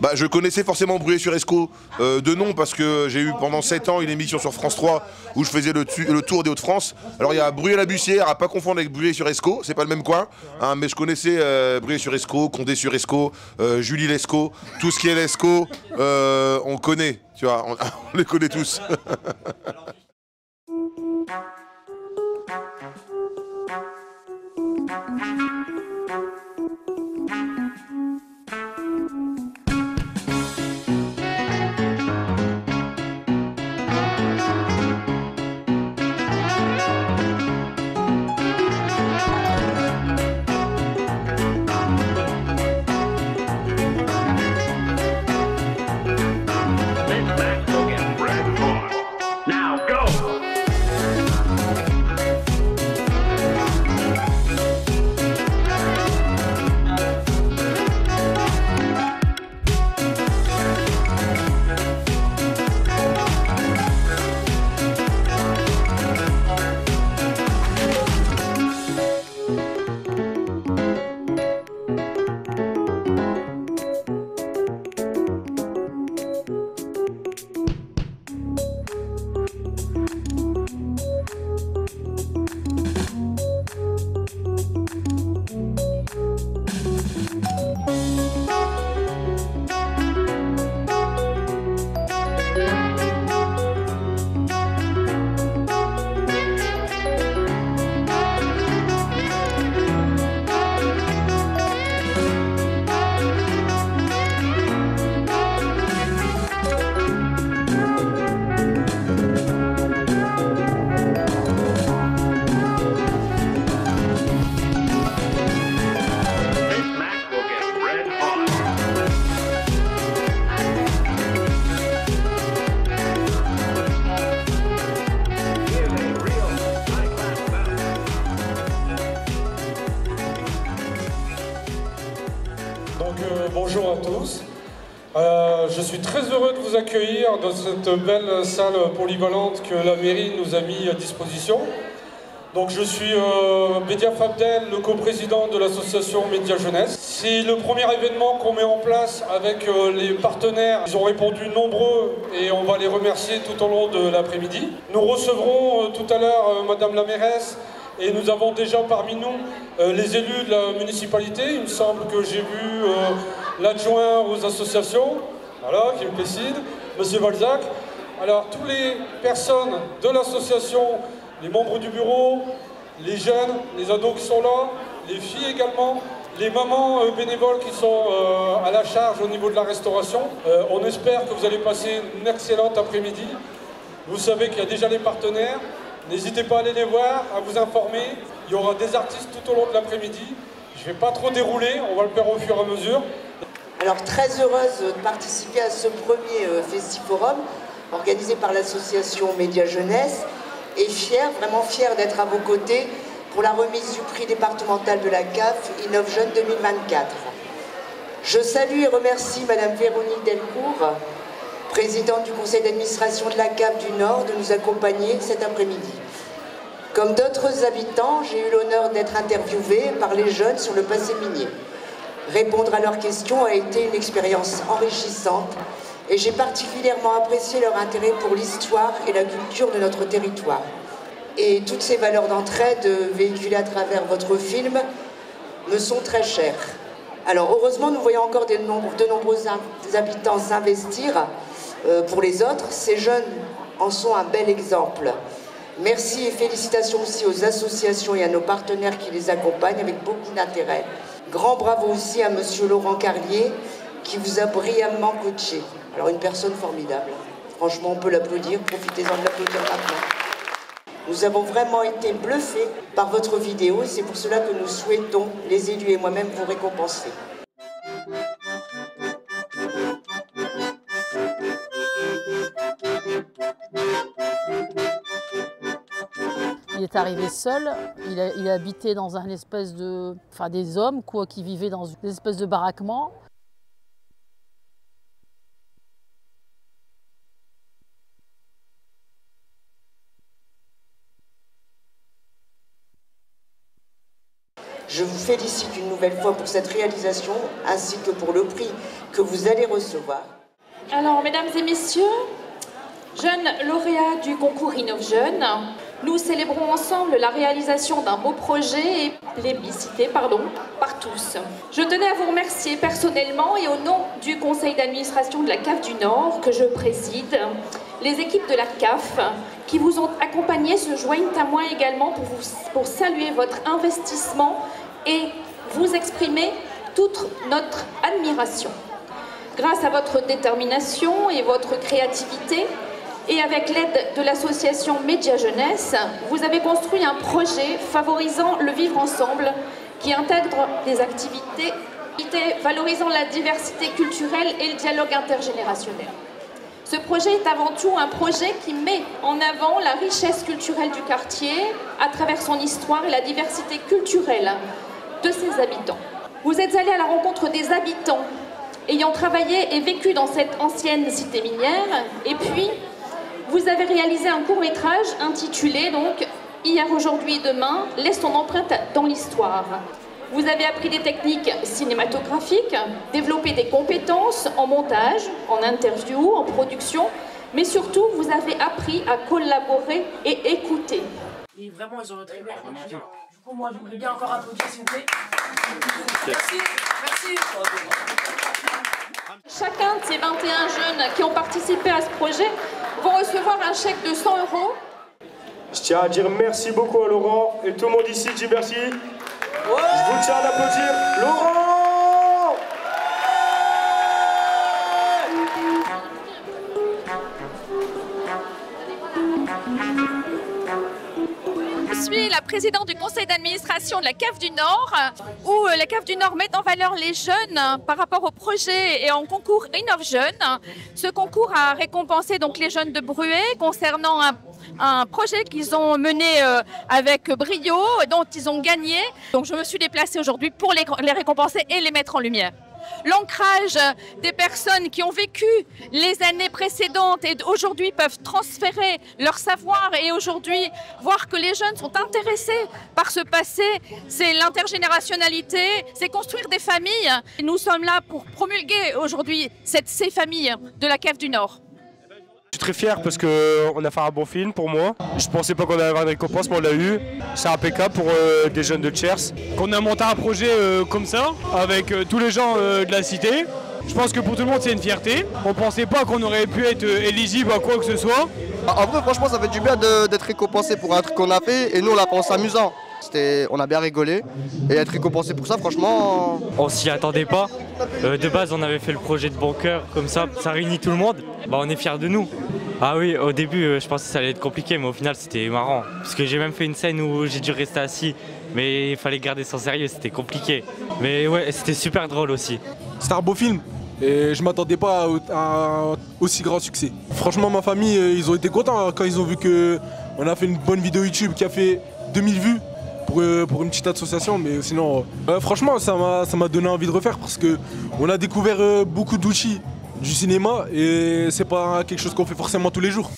Bah, je connaissais forcément Brûlé-sur-Escaut de nom parce que j'ai eu pendant 7 ans une émission sur France 3 où je faisais le tour des Hauts-de-France. Alors il y a Brûlé-la-Bussière, à pas confondre avec Brûlé-sur-Escaut, c'est pas le même coin, hein, mais je connaissais Brûlé-sur-Escaut, Condé-sur-Escaut, Julie Lescaut, tout ce qui est Lescaut, on connaît, tu vois, on les connaît tous. Bonjour à tous. Je suis très heureux de vous accueillir dans cette belle salle polyvalente que la mairie nous a mis à disposition. Donc je suis Bédia Fabdel, le coprésident de l'association Média Jeunesse. C'est le premier événement qu'on met en place avec les partenaires. Ils ont répondu nombreux et on va les remercier tout au long de l'après-midi. Nous recevrons tout à l'heure Madame la mairesse et nous avons déjà parmi nous les élus de la municipalité. Il me semble que j'ai vu l'adjoint aux associations, voilà, qui me précède, Monsieur Valzac. Alors, toutes les personnes de l'association, les membres du bureau, les jeunes, les ados qui sont là, les filles également, les mamans bénévoles qui sont à la charge au niveau de la restauration. On espère que vous allez passer une excellente après-midi. Vous savez qu'il y a déjà les partenaires. N'hésitez pas à aller les voir, à vous informer. Il y aura des artistes tout au long de l'après-midi. Je ne vais pas trop dérouler, on va le faire au fur et à mesure. Alors, très heureuse de participer à ce premier Festiforum organisé par l'association Média Jeunesse et fière, vraiment fière d'être à vos côtés pour la remise du prix départemental de la CAF Innov Jeune 2024. Je salue et remercie Madame Véronique Delcourt, présidente du conseil d'administration de la CAF du Nord, de nous accompagner cet après-midi. Comme d'autres habitants, j'ai eu l'honneur d'être interviewée par les jeunes sur le passé minier. Répondre à leurs questions a été une expérience enrichissante et j'ai particulièrement apprécié leur intérêt pour l'histoire et la culture de notre territoire. Et toutes ces valeurs d'entraide véhiculées à travers votre film me sont très chères. Alors heureusement, nous voyons encore de nombreux habitants s'investir pour les autres. Ces jeunes en sont un bel exemple. Merci et félicitations aussi aux associations et à nos partenaires qui les accompagnent avec beaucoup d'intérêt. Grand bravo aussi à Monsieur Laurent Carlier qui vous a brillamment coaché. Alors une personne formidable. Franchement, on peut l'applaudir, profitez-en de l'applaudir maintenant. Nous avons vraiment été bluffés par votre vidéo et c'est pour cela que nous souhaitons, les élus et moi-même, vous récompenser. Il est arrivé seul, il habitait dans un espèce de... Enfin, des hommes, quoi, qui vivaient dans une espèce de baraquement. Je vous félicite une nouvelle fois pour cette réalisation, ainsi que pour le prix que vous allez recevoir. Alors, mesdames et messieurs, jeunes lauréats du concours InnovJeune, nous célébrons ensemble la réalisation d'un beau projet et plébiscité par tous. Je tenais à vous remercier personnellement et au nom du conseil d'administration de la CAF du Nord que je préside. Les équipes de la CAF qui vous ont accompagnés se joignent à moi également pour saluer votre investissement et vous exprimer toute notre admiration. Grâce à votre détermination et votre créativité, et avec l'aide de l'association Média Jeunesse, vous avez construit un projet favorisant le vivre ensemble qui intègre des activités valorisant la diversité culturelle et le dialogue intergénérationnel. Ce projet est avant tout un projet qui met en avant la richesse culturelle du quartier à travers son histoire et la diversité culturelle de ses habitants. Vous êtes allés à la rencontre des habitants ayant travaillé et vécu dans cette ancienne cité minière, et puis vous avez réalisé un court-métrage intitulé donc « Hier, aujourd'hui et demain, laisse ton empreinte dans l'histoire ». Vous avez appris des techniques cinématographiques, développé des compétences en montage, en interview, en production, mais surtout vous avez appris à collaborer et écouter. Et vraiment, ils ont très bien. Du coup, moi, je voudrais bien encore applaudir, s'il vous plaît. Merci, merci. Chacun de ces 21 jeunes qui ont participé à ce projet vont recevoir un chèque de 100 €. Je tiens à dire merci beaucoup à Laurent et tout le monde ici dit merci. Je vous tiens à applaudir Laurent. Je suis la présidente du conseil d'administration de la CAF du Nord, où la CAF du Nord met en valeur les jeunes par rapport au projet et en concours InnovJeune. Ce concours a récompensé donc les jeunes de Bruay concernant un projet qu'ils ont mené avec brio, dont ils ont gagné. Donc je me suis déplacée aujourd'hui pour les récompenser et les mettre en lumière. L'ancrage des personnes qui ont vécu les années précédentes et aujourd'hui peuvent transférer leur savoir et aujourd'hui voir que les jeunes sont intéressés par ce passé, c'est l'intergénérationnalité, c'est construire des familles. Et nous sommes là pour promulguer aujourd'hui ces familles de la CAF du Nord. Je suis très fier parce qu'on a fait un bon film pour moi. Je pensais pas qu'on allait avoir une récompense, mais on l'a eu. C'est impeccable pour des jeunes de Thiers. Qu'on a monté un projet comme ça, avec tous les gens de la cité. Je pense que pour tout le monde c'est une fierté. On pensait pas qu'on aurait pu être éligible à quoi que ce soit. En vrai, franchement, ça fait du bien d'être récompensé pour un truc qu'on a fait et nous on l'a fait en s'amusant. On a bien rigolé et être récompensé pour ça, franchement... On s'y attendait pas. De base, on avait fait le projet de bon cœur, comme ça réunit tout le monde. Bah, on est fiers de nous. Ah oui, au début, je pensais que ça allait être compliqué, mais au final, c'était marrant. Parce que j'ai même fait une scène où j'ai dû rester assis, mais il fallait garder son sérieux, c'était compliqué. Mais ouais, c'était super drôle aussi. C'était un beau film. Et je m'attendais pas à un aussi grand succès. Franchement, ma famille, ils ont été contents quand ils ont vu qu'on a fait une bonne vidéo YouTube qui a fait 2000 vues. Pour une petite association, mais sinon, franchement, ça m'a donné envie de refaire parce qu'on a découvert beaucoup d'outils du cinéma et c'est pas quelque chose qu'on fait forcément tous les jours.